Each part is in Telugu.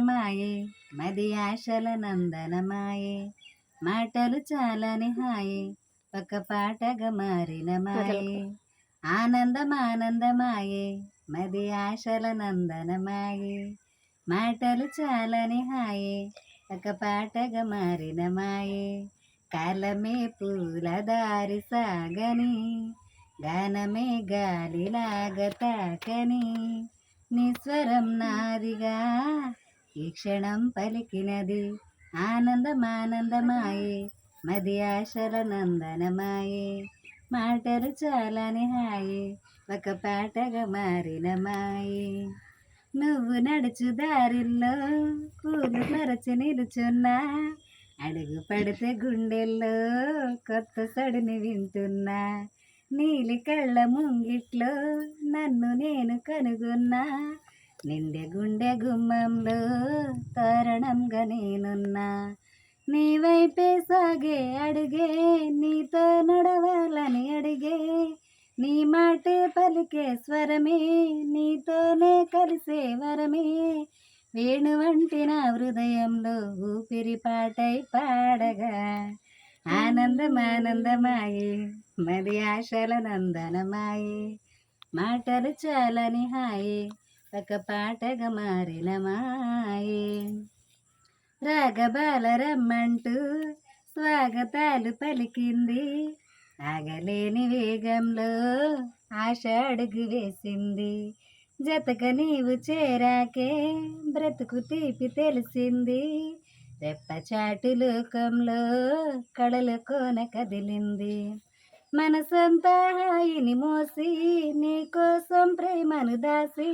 మాయే మది ఆశల నందనమాయే మాటలు చాలని హాయే ఒక పాటగా మారిన మాయే ఆనందమానందమాయే మది ఆశల నందనమాయే మాటలు చాలని హాయే ఒక పాటగా మారిన మాయే కాలమే పూల దారి సాగని గానమే గాలిలాగా తాకని నిస్వరం నాదిగా ఈ క్షణం పలికినది ఆనందమానందమాయే మది ఆశల నందనమాయే మాటలు చాలని హాయే ఒక పాటగా మారిన మాయే నువ్వు నడుచు దారిల్లో పూలు మరచి నిలుచున్నా అడుగు పడితే గుండెల్లో కొత్త సడిని వింటున్నా నీలి కళ్ళ ముంగిట్లో నన్ను నేను కనుగొన్నా నిండె గుండె గుమ్మంలో తోరణంగా నేనున్నా నీ వైపే సాగే అడిగే నీతో నడవాలని అడిగే నీ మాటే పలికే స్వరమే నీతోనే కలిసే వరమే వేణువంటి నా హృదయంలో ఊపిరి పాటై పాడగా ఆనందమానందమాయే మది ఆశల నందనమాయే మాటలు చాలని హాయే ఒక పాటగా మారిన మాయే రాగబాల రమ్మంటూ స్వాగతాలు పలికింది ఆగలేని వేగంలో ఆశ అడుగు వేసింది జతక నీవు చేరాకే బ్రతుకు తీపి తెలిసింది రెప్పచాటు లోకంలో కడల కోన కదిలింది మనసంతా హాయిని మోసి నీ కోసం ప్రేమను దాసి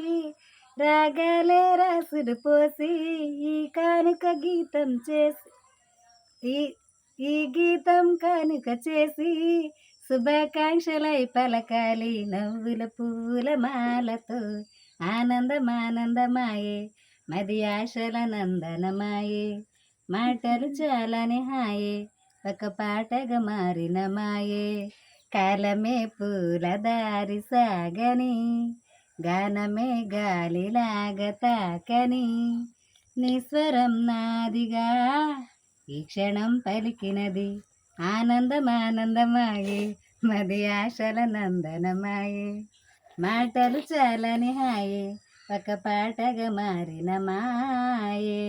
రాగాలే రాసులు పోసి ఈ కానుక గీతం చేసి ఈ గీతం కానుక చేసి శుభాకాంక్షలై పలకాలి నవ్వుల పూల మాలతో ఆనందమానందమాయే మది ఆశల నందనమాయే మాటలు చాలని హాయే ఒక పాటగా మారిన మాయే కాలమే పూల దారి సాగని గానమే గాలిలాగా తాకని నిస్వరం నాదిగా ఈ క్షణం పలికినది ఆనందమానందమాయే మది ఆశల నందనమాయే మాటలు చాలని హాయే ఒక పాటగా మారిన మాయే